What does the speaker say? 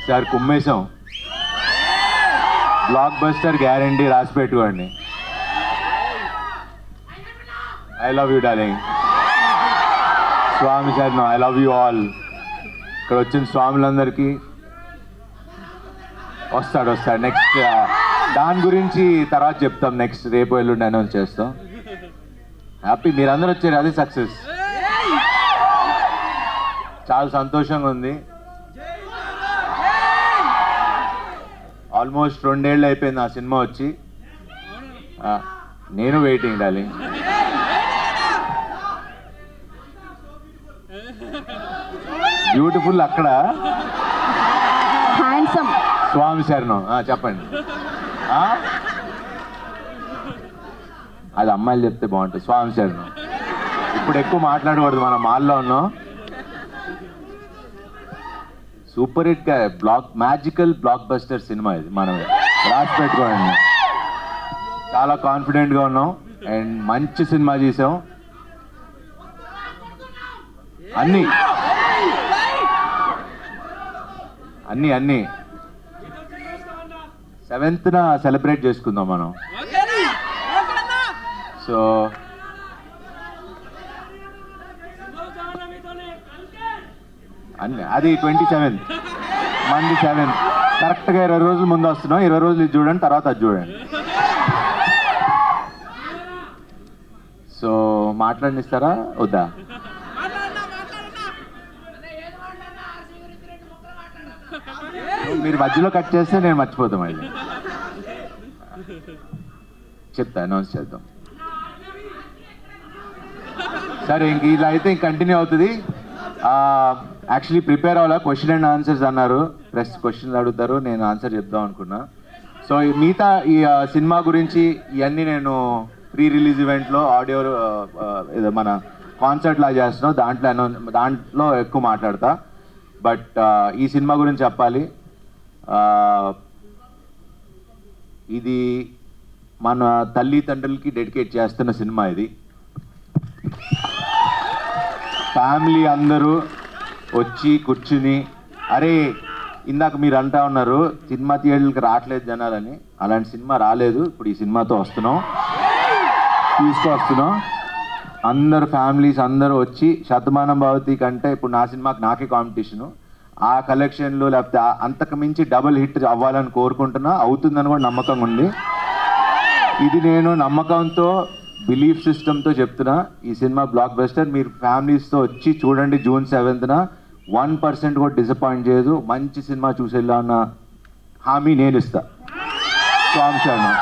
Sir కుమ్మేశాం, blockbuster guarantee, రాసి పెట్టుకోండి. I love you darling. స్వామి శరణం, ఐ లవ్ యూ ఆల్. ఇక్కడ వచ్చిన స్వాములందరికీ వస్తాడు. నెక్స్ట్ దాని గురించి తర్వాత చెప్తాం, నెక్స్ట్ రేపు ఎల్లుండి అనౌన్స్ చేస్తాం. హ్యాపీ మీరందరూ వచ్చారు, అది సక్సెస్. చాలా సంతోషంగా ఉంది. ఆల్మోస్ట్ 2 ఏళ్ళు అయిపోయింది ఆ సినిమా వచ్చి. నేను వెయిటింగ్ డార్లింగ్. బ్యూటిఫుల్ అక్కడ, హ్యాండ్సమ్. స్వామి శరణం. చెప్పండి. అది అమ్మాయిలు చెప్తే బాగుంటుంది. స్వామి శరణం. ఇప్పుడు ఎక్కువ మాట్లాడకూడదు, మనం మాల్లో ఉన్నాం. సూపర్ హిట్ గా మ్యాజికల్ బ్లాక్ బస్టర్ సినిమా ఇది, మనం రాసి పెట్టుకోండి. చాలా కాన్ఫిడెంట్గా ఉన్నాం అండ్ మంచి సినిమా చేసాం. అన్నీ 7th సెలబ్రేట్ చేసుకుందాం మనం. సో అది 27th, మంది 7th. కరెక్ట్గా 20 రోజుల ముందు వస్తున్నాం. 20 రోజులు ఇది చూడండి, తర్వాత అది చూడండి. సో మాట్లాడినిస్తారా వద్దా? మీరు మధ్యలో కట్ చేస్తే నేను మర్చిపోతాం. అది చెప్తా, అనౌన్స్ చేద్దాం. సరే, ఇంక ఇలా అయితే ఇంక కంటిన్యూ అవుతుంది. యాక్చువల్లీ ప్రిపేర్ అవ్వాలా, క్వశ్చన్ అండ్ ఆన్సర్స్ అన్నారు. ప్రెస్ క్వశ్చన్స్ అడుగుతారు, నేను ఆన్సర్ చెప్దాం అనుకున్నా. సో మిగతా ఈ సినిమా గురించి ఇవన్నీ నేను ప్రీ రిలీజ్ ఈవెంట్లో ఆడియో ఏదో మన కాన్సర్ట్ లా చేస్తున్నాం, దాంట్లో ఎక్కువ మాట్లాడతా. బట్ ఈ సినిమా గురించి చెప్పాలి. ఇది మన తల్లిదండ్రులకి డెడికేట్ చేస్తున్న సినిమా. ఇది ఫ్యామిలీ అందరూ వచ్చి కూర్చుని, అరే ఇందాక మీరు అంటా ఉన్నారు సినిమా థియేటర్కి రావట్లేదు జనాలని, అలాంటి సినిమా రాలేదు. ఇప్పుడు ఈ సినిమాతో తీసుకొస్తున్నాం. అందరు ఫ్యామిలీస్ అందరూ వచ్చి, శతమానం భవతి కంటే ఇప్పుడు నా సినిమాకి నాకే కాంపిటీషను. ఆ కలెక్షన్లు లేకపోతే అంతకు మించి డబుల్ హిట్ అవ్వాలని కోరుకుంటున్నా. అవుతుందని కూడా నమ్మకం ఉంది. ఇది నేను నమ్మకంతో, బిలీఫ్ సిస్టమ్తో చెప్తున్నా. ఈ సినిమా బ్లాక్ బస్టర్. మీరు ఫ్యామిలీస్తో వచ్చి చూడండి. June 7th 1% కూడా డిసప్పాయింట్ చేయదు. మంచి సినిమా చూసేలా అన్న హామీ నేను ఇస్తా. స్వామి శరణం.